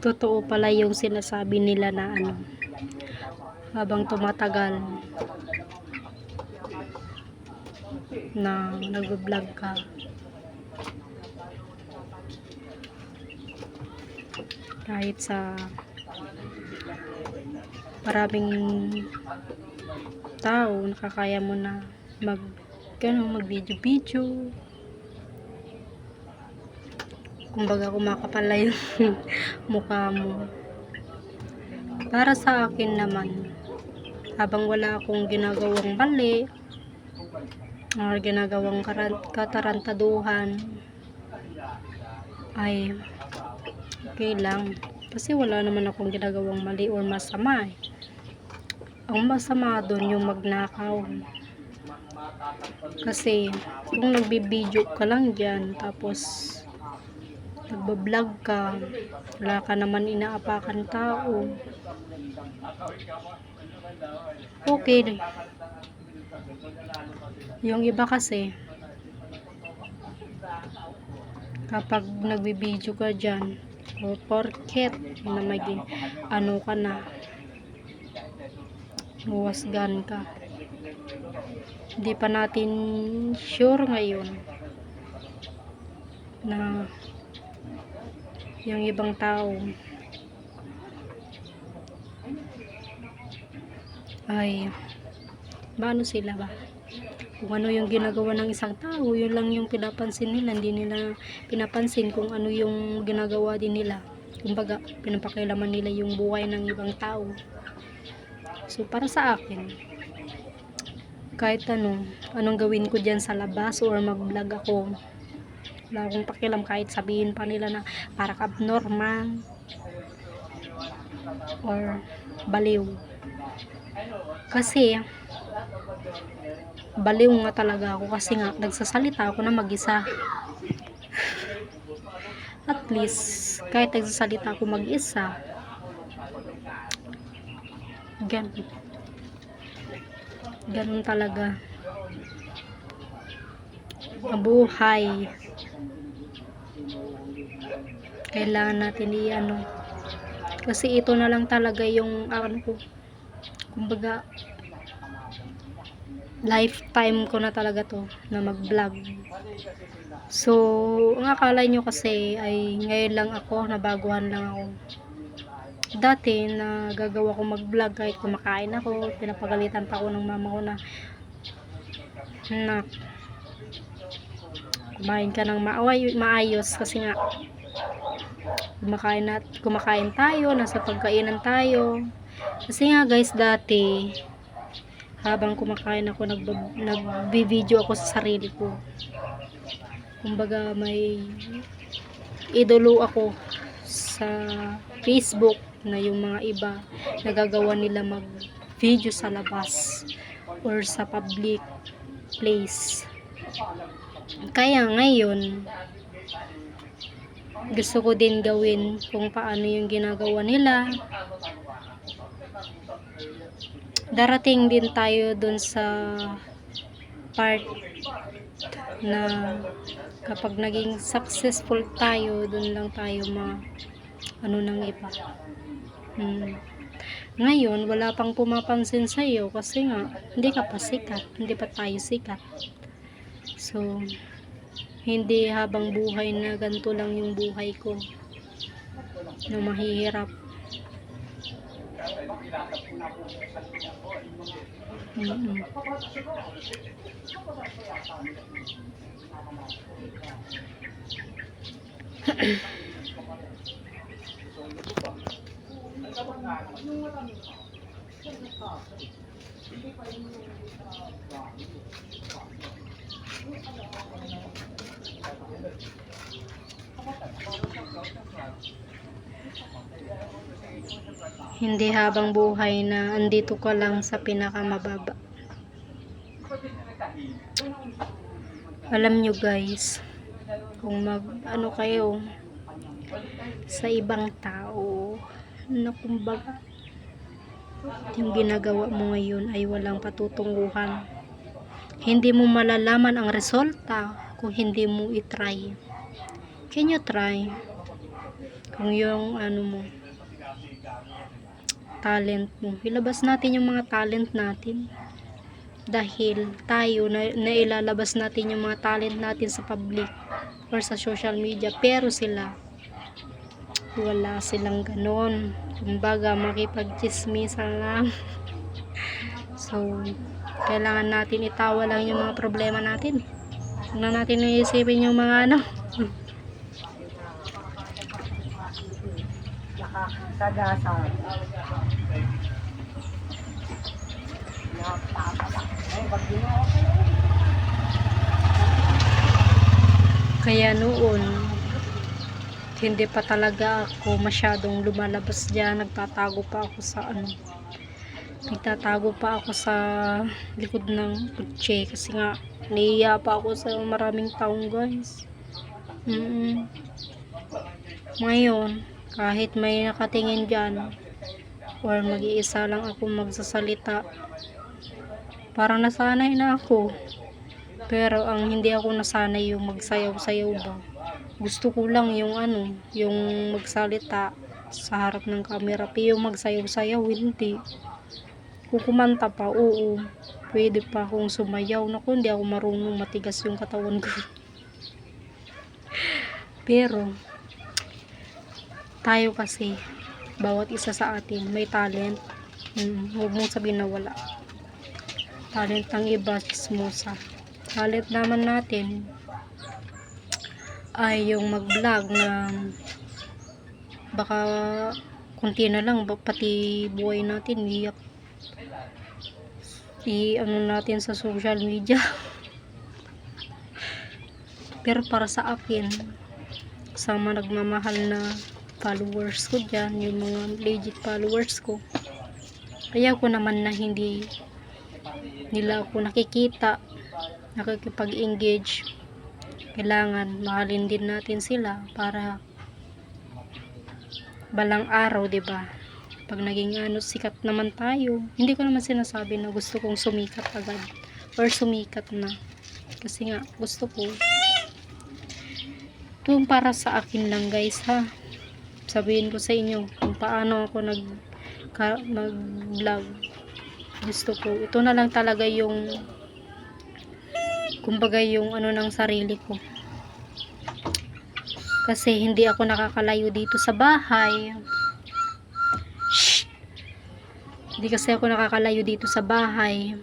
totoo pala yung sinasabi nila na habang tumatagal na nag-vlog ka, kahit sa maraming tao, nakakaya mo na mag-video-video. Kumbaga kumakapal na yung mukha mo. Para sa akin naman, habang wala akong ginagawang mali or ginagawang katarantaduhan, ay okay lang. Kasi wala naman akong ginagawang mali or masama eh. Ang masama doon yung magnakaw. Kasi kung nagbibideo ka lang dyan, tapos nagbablog ka, wala ka naman inaapakan tao, okay. Yung iba kasi, kapag nagbibideo ka dyan, o porket na ka na, huwasgan ka, hindi pa natin sure ngayon na yung ibang tao ay paano sila ba, kung ano yung ginagawa ng isang tao, yun lang yung pinapansin nila, hindi nila pinapansin kung ano yung ginagawa din nila. Kumbaga pinapakialaman nila yung buhay ng ibang tao. So para sa akin, kahit anong gawin ko dyan sa labas or mag-vlog ako, wala akong pakialam kahit sabihin pa nila na parang abnormal or baliw. Kasi baliw nga talaga ako, kasi nga nagsasalita ako na mag-isa. At least kahit nagsasalita ako mag-isa, ganun talaga ang buhay. Kailangan natin kasi ito na lang talaga yung kumbaga lifetime ko na talaga to na mag-vlog. So ang akala nyo kasi ay ngayon lang ako, nabaguhan lang ako. Dati na gagawa ko mag-vlog, kahit kumakain ako, pinapagalitan pa ako ng mama ko na kumain ka ng maayos, kasi nga kumakain tayo, nasa pagkainan tayo. Kasi nga guys, dati habang kumakain ako, nagbi-video ako sa sarili ko. Kumbaga may idolo ako sa Facebook na yung mga iba nagagawa nila mag-video sa labas or sa public place. Kaya ngayon gusto ko din gawin kung paano yung ginagawa nila. Darating din tayo dun sa part na kapag naging successful tayo, dun lang tayo ng iba. Ngayon wala pang pumapansin sa iyo kasi nga hindi ka pa sikat, hindi pa tayo sikat. So hindi habang buhay na ganito lang yung buhay ko, na mahihirap. Hindi habang buhay na andito ka lang sa pinakamababa. Alam nyo guys, kung kayo sa ibang tao na kumbaga yung ginagawa mo ngayon ay walang patutunguhan, hindi mo malalaman ang resulta kung hindi mo itry. Can you try? kung yung ano mo, talent mo. Ilabas natin yung mga talent natin. Dahil tayo na ilalabas natin yung mga talent natin sa public or sa social media, pero sila wala silang ganon. Kumbaga makipagchismisan lang. So kailangan natin itawa lang yung mga problema natin. Huwag na natin iisipin yung mga ano. Nakakasagasan. Kaya noon hindi pa talaga ako masyadong lumalabas dyan. Nagtatago pa ako sa likod ng kutse kasi nga nahiya pa ako sa maraming taong, guys. Ngayon kahit may nakatingin dyan or mag-iisa lang ako magsasalita, parang nasanay na ako. Pero ang hindi ako nasanay yung magsayaw-sayaw ba. Gusto ko lang yung yung magsalita sa harap ng camera, pero yung magsayaw-sayaw hindi. Kung kumanta pa, oo, pwede pa akong sumayaw. Naku, hindi ako marunong, matigas yung katawan ko. Pero tayo kasi, bawat isa sa atin may talent. Huwag mong sabihin na wala. Talent ng iba, chismosa. Talent naman natin ay yung mag-vlog na baka kunti na lang, pati buhay natin natin sa social media. Pero para sa akin, sa mga nagmamahal na followers ko dyan, yung mga legit followers ko, ayaw ko naman na hindi nila ako nakikita, nakikipag-engage. Kailangan mahalin din natin sila para balang araw, 'di ba? Pag naging sikat naman tayo, hindi ko naman sinasabi na gusto kong sumikat agad or sumikat na. Kasi nga gusto ko yung para sa akin lang, guys, ha. Sabihin ko sa inyo kung paano ako mag-vlog. Gusto ko ito na lang talaga yung kumbaga yung ng sarili ko. Kasi hindi ako nakakalayo dito sa bahay. Hindi kasi ako nakakalayo dito sa bahay.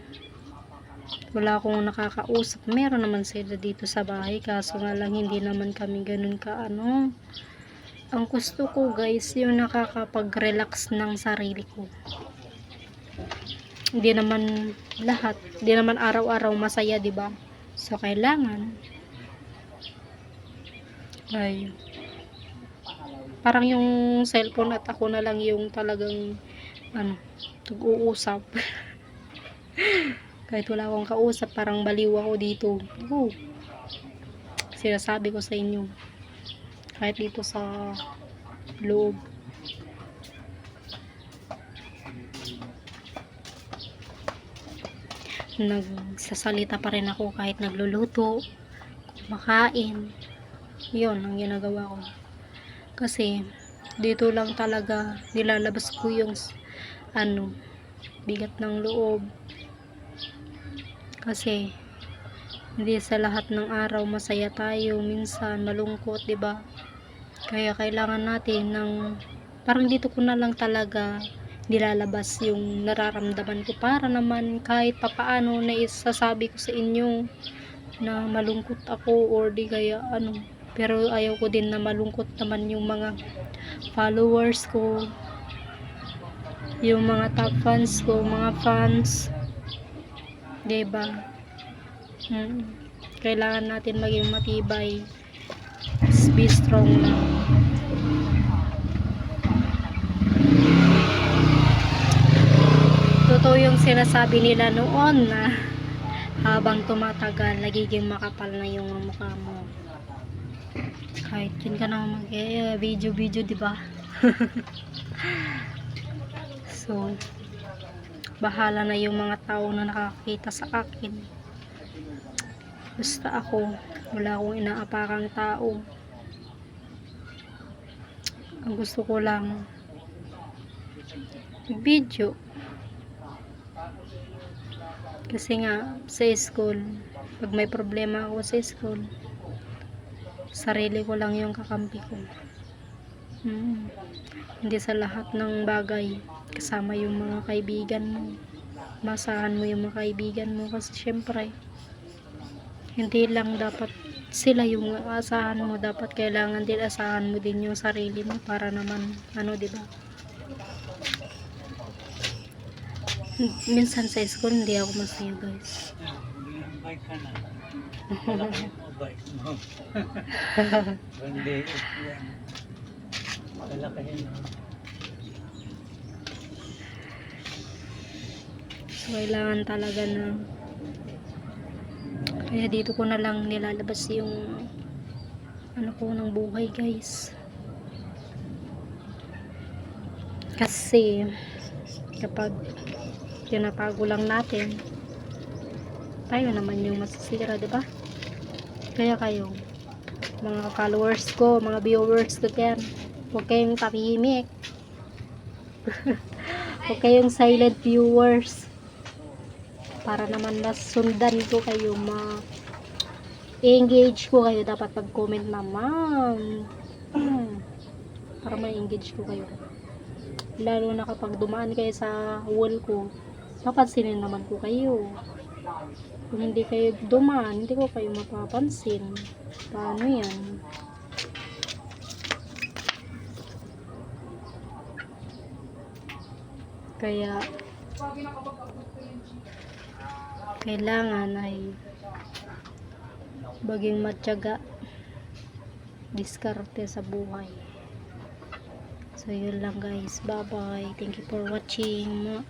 Wala akong nakakausap. Meron naman sila dito sa bahay, kaso nga lang hindi naman kami ganun ka Ang gusto ko, guys, yung nakakapag-relax ng sarili ko. Hindi naman lahat, hindi naman araw-araw masaya, 'di ba? So kailangan ay parang yung cellphone at ako na lang yung talagang tag-uusap. Kahit wala akong kausap, parang baliw ako dito. Sinasabi ko sa inyo, kahit dito sa loob, nagsasalita pa rin ako kahit nagluluto, kumakain. Yun ang ginagawa ko. Kasi dito lang talaga nilalabas ko yung bigat ng loob. Kasi hindi sa lahat ng araw masaya tayo, minsan malungkot, 'di ba? Kaya kailangan natin parang dito ko na lang talaga nilalabas yung nararamdaman ko, para naman kahit papaano na isasabi ko sa inyo na malungkot ako or di kaya pero ayaw ko din na malungkot naman yung mga followers ko, yung mga top fans ko, mga fans, 'di ba? Kailangan natin maging matibay, be strong lang. Totoo yung sinasabi nila noon na habang tumatagal nagiging makapal na yung mukha mo. Kahit yun ka na video, 'di ba? So bahala na yung mga tao na nakakita sa akin. Basta ako, wala akong inaapakang tao. Ang gusto ko lang video. Kasi nga, sa school, pag may problema ako sa school, sarili ko lang yung kakampi ko. Hindi sa lahat ng bagay, kasama yung mga kaibigan mo. Masahan mo yung mga kaibigan mo kasi syempre, hindi lang dapat sila yung asahan mo, dapat kailangan din asahan mo din yung sarili mo para naman, di ba? Minsan sa school hindi ako masaya, guys. Bike ka na. Bike mo. Hindi. Kalakahin mo. So, kailangan talaga na kaya dito ko na lang nilalabas yung ko ng buhay, guys. Kasi kapag tinatago lang natin, tayo naman yung masisira, diba? Kaya kayo, mga followers ko, mga viewers ko dyan, huwag kayong tahimik. Huwag kayong silent viewers. Para naman masundan ko kayo, ma-engage ko kayo. Dapat pag-comment naman. Para ma-engage ko kayo. Lalo na kapag dumaan kayo sa wall ko, papansinin naman ko kayo. Kung hindi kayo dumaan, hindi ko kayo mapapansin. Paano yan? Kaya kailangan ay baging matyaga, diskarte sa buhay. So yun lang, guys. Bye bye. Thank you for watching.